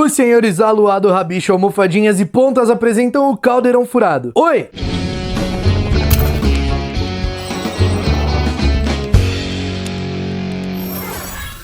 Os senhores Aluado, Rabicho, Almofadinhas e Pontas apresentam o Caldeirão Furado. Oi!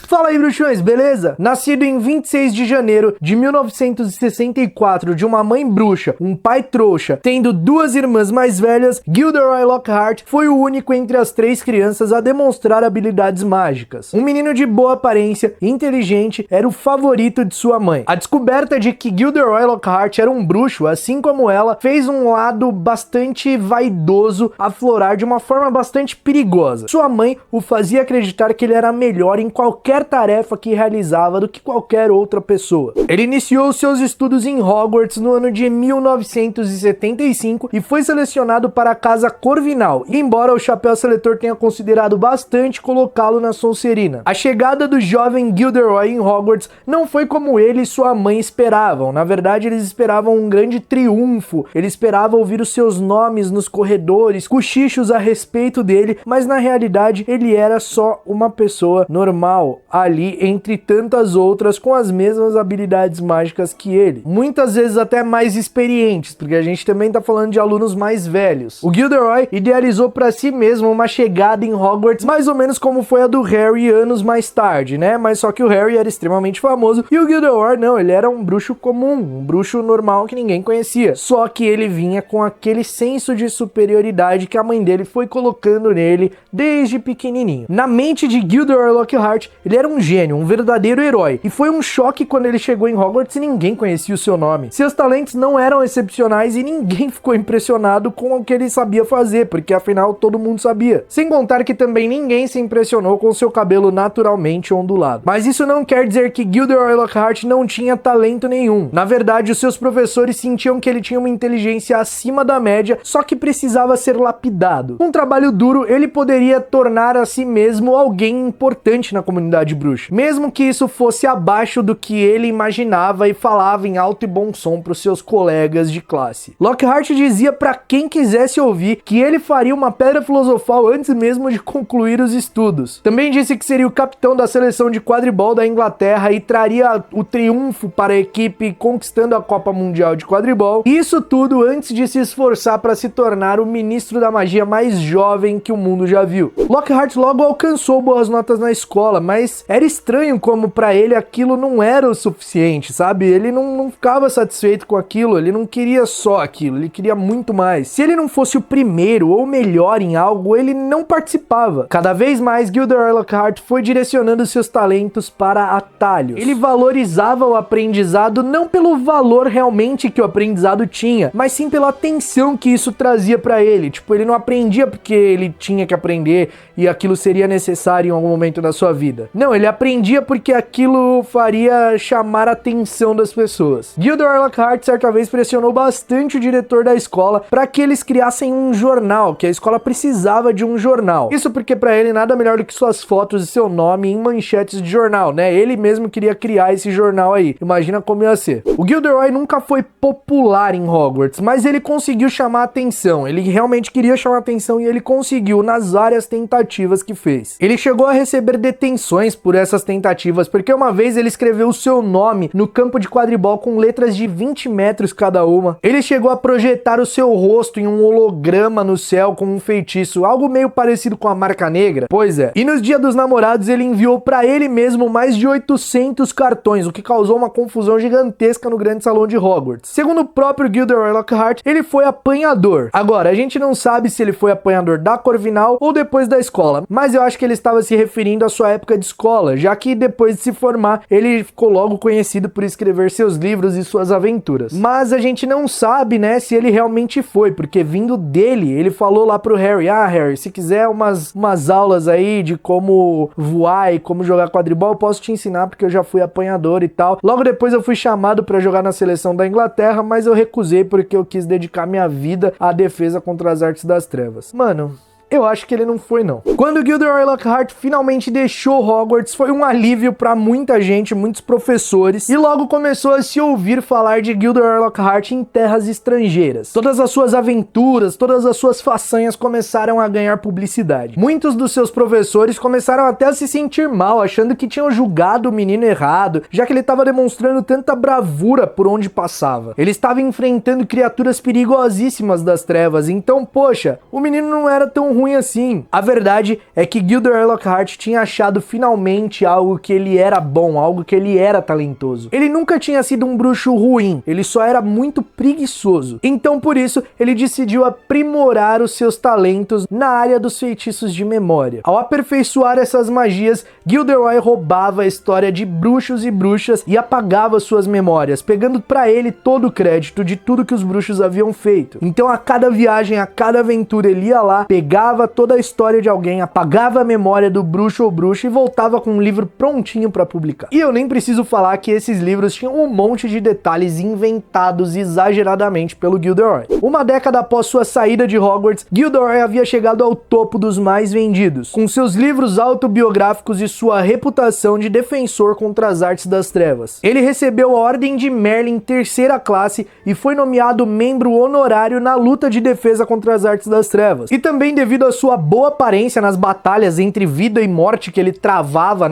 Fala aí, bruxões, beleza? Nascido em 26 de janeiro de 1964 de uma mãe bruxa, um pai trouxa, tendo duas irmãs mais velhas, Gilderoy Lockhart foi o único entre as três crianças a demonstrar habilidades mágicas. Um menino de boa aparência e inteligente, era o favorito de sua mãe. A descoberta de que Gilderoy Lockhart era um bruxo, assim como ela, fez um lado bastante vaidoso aflorar de uma forma bastante perigosa. Sua mãe o fazia acreditar que ele era melhor em qualquer tarefa que realizava do que qualquer outra pessoa. Ele iniciou seus estudos em Hogwarts no ano de 1975 e foi selecionado para a Casa Corvinal, embora o Chapéu Seletor tenha considerado bastante colocá-lo na Sonserina. A chegada do jovem Gilderoy em Hogwarts não foi como ele e sua mãe esperavam. Na verdade, eles esperavam um grande triunfo, ele esperava ouvir os seus nomes nos corredores, cochichos a respeito dele, mas na realidade ele era só uma pessoa normal, ali entre tantas outras com as mesmas habilidades mágicas que ele. Muitas vezes até mais experientes, porque a gente também tá falando de alunos mais velhos. O Gilderoy idealizou para si mesmo uma chegada em Hogwarts mais ou menos como foi a do Harry anos mais tarde, né? Mas só que o Harry era extremamente famoso e o Gilderoy não, ele era um bruxo comum, um bruxo normal que ninguém conhecia. Só que ele vinha com aquele senso de superioridade que a mãe dele foi colocando nele desde pequenininho. Na mente de Gilderoy Lockhart, ele era um gênio, um verdadeiro herói, e foi um choque quando ele chegou em Hogwarts e ninguém conhecia o seu nome. Seus talentos não eram excepcionais e ninguém ficou impressionado com o que ele sabia fazer, porque afinal todo mundo sabia. Sem contar que também ninguém se impressionou com seu cabelo naturalmente ondulado. Mas isso não quer dizer que Gilderoy Lockhart não tinha talento nenhum. Na verdade, os seus professores sentiam que ele tinha uma inteligência acima da média, só que precisava ser lapidado. Com um trabalho duro, ele poderia tornar a si mesmo alguém importante na comunidade bruxa, mesmo que isso fosse abaixo do que ele imaginava e falava em alto e bom som para os seus colegas de classe. Lockhart dizia para quem quisesse ouvir que ele faria uma pedra filosofal antes mesmo de concluir os estudos. Também disse que seria o capitão da seleção de quadribol da Inglaterra e traria o triunfo para a equipe conquistando a Copa Mundial de Quadribol. Isso tudo antes de se esforçar para se tornar o ministro da magia mais jovem que o mundo já viu. Lockhart logo alcançou boas notas na escola, mas era estranho como para ele aquilo não era o suficiente, sabe? Ele não ficava satisfeito com aquilo, ele não queria só aquilo, ele queria muito mais. Se ele não fosse o primeiro ou melhor em algo, ele não participava. Cada vez mais, Gilderoy Lockhart foi direcionando seus talentos para atalhos. Ele valorizava o aprendizado não pelo valor realmente que o aprendizado tinha, mas sim pela atenção que isso trazia para ele. Tipo, ele não aprendia porque ele tinha que aprender e aquilo seria necessário em algum momento da sua vida. Não, ele aprendia porque aquilo faria chamar a atenção das pessoas. Gilderoy Lockhart certa vez pressionou bastante o diretor da escola para que eles criassem um jornal, que a escola precisava de um jornal. Isso porque para ele nada melhor do que suas fotos e seu nome em manchetes de jornal, né? Ele mesmo queria criar esse jornal aí. Imagina como ia ser. O Gilderoy nunca foi popular em Hogwarts, mas ele conseguiu chamar a atenção. Ele realmente queria chamar a atenção e ele conseguiu nas várias tentativas que fez. Ele chegou a receber detenções por essas tentativas, porque uma vez ele escreveu o seu nome no campo de quadribol com letras de 20 metros cada uma. Ele chegou a projetar o seu rosto em um holograma no céu com um feitiço, algo meio parecido com a Marca Negra. Pois é. E nos Dia dos Namorados ele enviou para ele mesmo mais de 800 cartões, o que causou uma confusão gigantesca no grande salão de Hogwarts. Segundo o próprio Gilderoy Lockhart, ele foi apanhador. Agora, a gente não sabe se ele foi apanhador da Corvinal ou depois da escola, mas eu acho que ele estava se referindo à sua época de escola, já que depois de se formar, ele ficou logo conhecido por escrever seus livros e suas aventuras. Mas a gente não sabe, né, se ele realmente foi, porque vindo dele, ele falou lá pro Harry, Harry, se quiser umas aulas aí de como voar e como jogar quadribol, eu posso te ensinar porque eu já fui apanhador e tal. Logo depois eu fui chamado para jogar na seleção da Inglaterra, mas eu recusei porque eu quis dedicar minha vida à defesa contra as artes das trevas. Mano, Eu acho que ele não foi, não. Quando Gilderoy Lockhart finalmente deixou Hogwarts, foi um alívio pra muita gente, muitos professores, e logo começou a se ouvir falar de Gilderoy Lockhart em terras estrangeiras. Todas as suas aventuras, todas as suas façanhas começaram a ganhar publicidade. Muitos dos seus professores começaram até a se sentir mal, achando que tinham julgado o menino errado, já que ele estava demonstrando tanta bravura por onde passava. Ele estava enfrentando criaturas perigosíssimas das trevas, então, poxa, o menino não era tão ruim assim. A verdade é que Gilderoy Lockhart tinha achado finalmente algo que ele era bom, algo que ele era talentoso. Ele nunca tinha sido um bruxo ruim, ele só era muito preguiçoso. Então, por isso, ele decidiu aprimorar os seus talentos na área dos feitiços de memória. Ao aperfeiçoar essas magias, Gilderoy roubava a história de bruxos e bruxas e apagava suas memórias, pegando pra ele todo o crédito de tudo que os bruxos haviam feito. Então, a cada viagem, a cada aventura, ele ia lá, pegava toda a história de alguém, apagava a memória do bruxo ou bruxa e voltava com um livro prontinho pra publicar. E eu nem preciso falar que esses livros tinham um monte de detalhes inventados exageradamente pelo Gilderoy. Uma década após sua saída de Hogwarts, Gilderoy havia chegado ao topo dos mais vendidos, com seus livros autobiográficos e sua reputação de defensor contra as artes das trevas. Ele recebeu a Ordem de Merlin terceira classe e foi nomeado membro honorário na luta de defesa contra as artes das trevas. E também devido à sua boa aparência nas batalhas entre vida e morte que ele travava,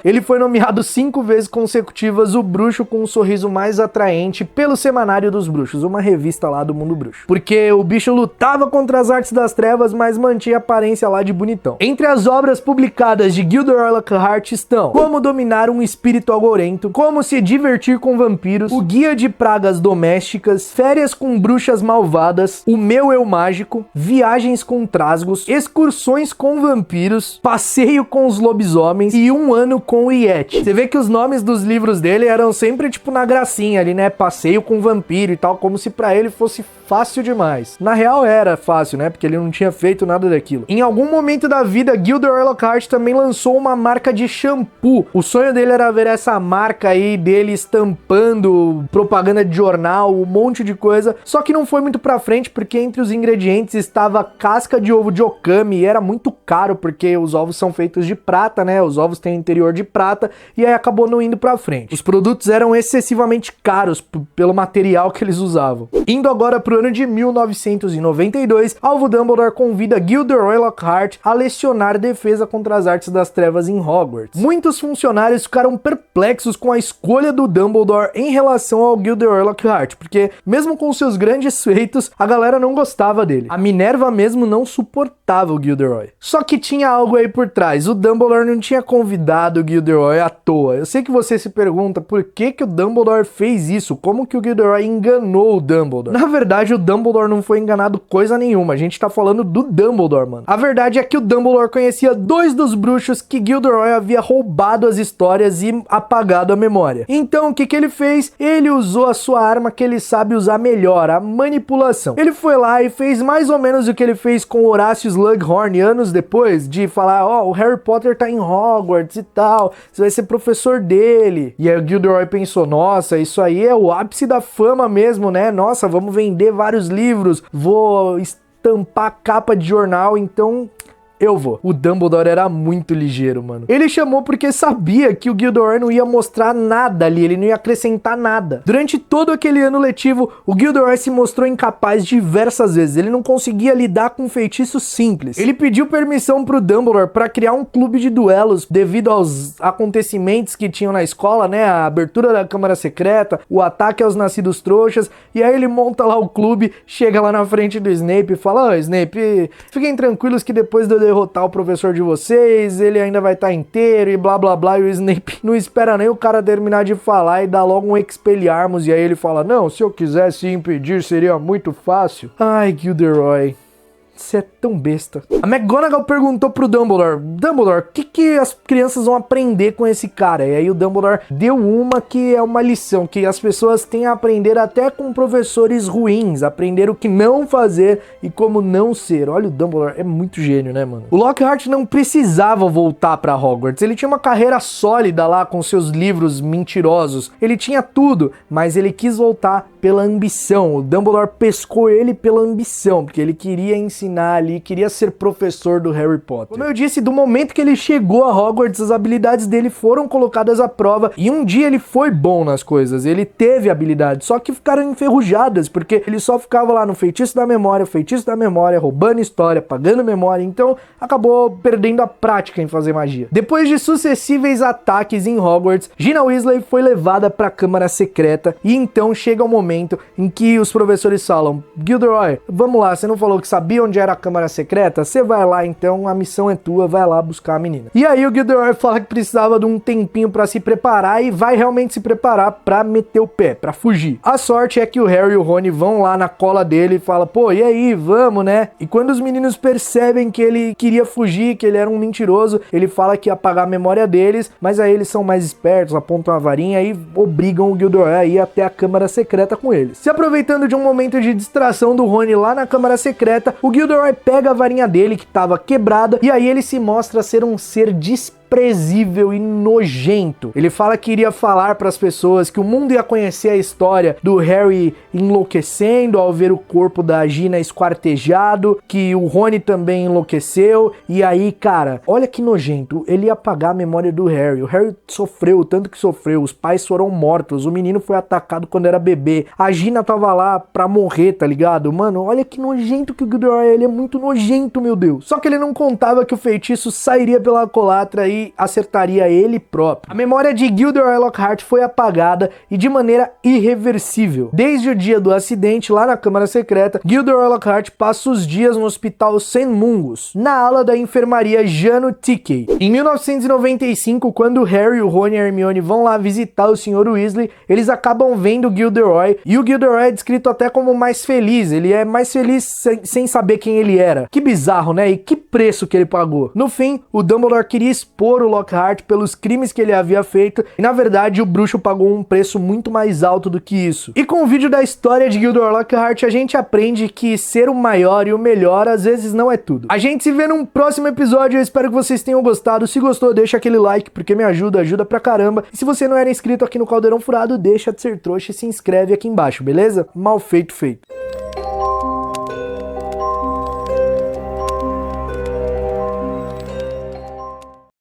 ele foi nomeado 5 vezes consecutivas o bruxo com um sorriso mais atraente pelo Semanário dos Bruxos, uma revista lá do mundo bruxo. Porque o bicho lutava contra as artes das trevas, mas mantinha a aparência lá de bonitão. Entre as obras publicadas de Gilderoy Lockhart estão Como Dominar um Espírito Algorento, Como Se Divertir com Vampiros, O Guia de Pragas Domésticas, Férias com Bruxas Malvadas, O Meu Eu Mágico, Viagens com Trasgos, Excursões com Vampiros, Passeio com os Lobisomens e Um Ano com o Yeti. Você vê que os nomes dos livros dele eram sempre tipo na gracinha ali, né? Passeio com Vampiro e tal, como se pra ele fosse fácil demais. Na real era fácil, né? Porque ele não tinha feito nada daquilo. Em algum momento da vida, Gilderoy Lockhart também lançou uma marca de shampoo. O sonho dele era ver essa marca aí dele estampando propaganda de jornal, um monte de coisa. Só que não foi muito pra frente, porque entre os ingredientes estava casca de ovo de okami e era muito caro, porque os ovos são feitos de prata, né? Os ovos têm interior de prata e aí acabou não indo pra frente. Os produtos eram excessivamente caros pelo material que eles usavam. Indo agora pro ano de 1992, Alvo Dumbledore convida Gilderoy Lockhart a lecionar defesa contra as artes das trevas em Hogwarts. Muitos funcionários ficaram perplexos com a escolha do Dumbledore em relação ao Gilderoy Lockhart, porque mesmo com seus grandes feitos, a galera não gostava dele. A Minerva mesmo não suportava o Gilderoy. Só que tinha algo aí por trás. O Dumbledore não tinha convidado o Gilderoy à toa. Eu sei que você se pergunta por que o Dumbledore fez isso, como que o Gilderoy enganou o Dumbledore. Na verdade, o Dumbledore não foi enganado coisa nenhuma. A gente tá falando do Dumbledore, mano. A verdade é que o Dumbledore conhecia 2 dos bruxos que Gilderoy havia roubado as histórias e apagado a memória. Então, o que ele fez? Ele usou a sua arma que ele sabe usar melhor, a manipulação. Ele foi lá e fez mais ou menos o que ele fez com Horácio Slughorn anos depois, de falar, ó, o Harry Potter tá em Hogwarts e tal, você vai ser professor dele. E aí o Gilderoy pensou, nossa, isso aí é o ápice da fama mesmo, né? Nossa, vamos vender vários livros, vou estampar capa de jornal, então eu vou. O Dumbledore era muito ligeiro, mano. Ele chamou porque sabia que o Gilderoy não ia mostrar nada ali, ele não ia acrescentar nada. Durante todo aquele ano letivo, o Gilderoy se mostrou incapaz diversas vezes. Ele não conseguia lidar com feitiços simples. Ele pediu permissão pro Dumbledore para criar um clube de duelos devido aos acontecimentos que tinham na escola, né? A abertura da Câmara Secreta, o ataque aos Nascidos Trouxas, e aí ele monta lá o clube, chega lá na frente do Snape e fala, ó, Snape, fiquem tranquilos que depois de eu derrotar o professor de vocês, ele ainda vai estar inteiro e blá blá blá, e o Snape não espera nem o cara terminar de falar e dá logo um Expelliarmus, e aí ele fala, não, se eu quisesse impedir seria muito fácil. Ai, Gilderoy, você é tão besta. A McGonagall perguntou pro Dumbledore, Dumbledore, o que as crianças vão aprender com esse cara? E aí o Dumbledore deu uma que é uma lição, que as pessoas têm a aprender até com professores ruins, aprender o que não fazer e como não ser. Olha, o Dumbledore é muito gênio, né, mano? O Lockhart não precisava voltar pra Hogwarts, ele tinha uma carreira sólida lá com seus livros mentirosos, ele tinha tudo, mas ele quis voltar pela ambição. O Dumbledore pescou ele pela ambição, porque ele queria ensinar ali, queria ser professor do Harry Potter. Como eu disse, do momento que ele chegou a Hogwarts, as habilidades dele foram colocadas à prova, e um dia ele foi bom nas coisas, ele teve habilidades, só que ficaram enferrujadas, porque ele só ficava lá no feitiço da memória, roubando história, pagando memória, então acabou perdendo a prática em fazer magia. Depois de sucessíveis ataques em Hogwarts, Gina Weasley foi levada para a Câmara Secreta, e então chega o momento em que os professores falam: Gilderoy, vamos lá, você não falou que sabia onde era a Câmara Secreta? Você vai lá então, a missão é tua, vai lá buscar a menina. E aí o Gilderoy fala que precisava de um tempinho para se preparar, e vai realmente se preparar para meter o pé, para fugir. A sorte é que o Harry e o Rony vão lá na cola dele e falam: pô, e aí, vamos, né? E quando os meninos percebem que ele queria fugir, que ele era um mentiroso, ele fala que ia apagar a memória deles, mas aí eles são mais espertos, apontam a varinha e obrigam o Gilderoy a ir até a Câmara Secreta com eles. Se aproveitando de um momento de distração do Rony lá na Câmara Secreta, o Gilderoy pega a varinha dele, que estava quebrada, e aí ele se mostra ser um ser desprezível e nojento. Ele fala que iria falar para as pessoas que o mundo ia conhecer a história do Harry enlouquecendo ao ver o corpo da Gina esquartejado, que o Rony também enlouqueceu, e aí, cara, olha que nojento, ele ia apagar a memória do Harry. O Harry sofreu o tanto que sofreu, os pais foram mortos, o menino foi atacado quando era bebê, a Gina tava lá pra morrer, tá ligado? Mano, olha que nojento que o Gilderoy é, ele é muito nojento, meu Deus. Só que ele não contava que o feitiço sairia pela culatra e acertaria ele próprio. A memória de Gilderoy Lockhart foi apagada e de maneira irreversível. Desde o dia do acidente lá na Câmara Secreta, Gilderoy Lockhart passa os dias no Hospital St. Mungus, na ala da enfermaria Jano Tickey. Em 1995, quando Harry, o Rony e a Hermione vão lá visitar o Sr. Weasley, eles acabam vendo o Gilderoy, e o Gilderoy é descrito até como mais feliz. Ele é mais feliz sem saber quem ele era. Que bizarro, né? E que preço que ele pagou. No fim, o Dumbledore queria expor o Lockhart pelos crimes que ele havia feito, e na verdade o bruxo pagou um preço muito mais alto do que isso. E com o vídeo da história de Gilderoy Lockhart, a gente aprende que ser o maior e o melhor às vezes não é tudo. A gente se vê num próximo episódio, eu espero que vocês tenham gostado. Se gostou, deixa aquele like, porque me ajuda pra caramba. E se você não era inscrito aqui no Caldeirão Furado, deixa de ser trouxa e se inscreve aqui embaixo, beleza? Mal feito, feito.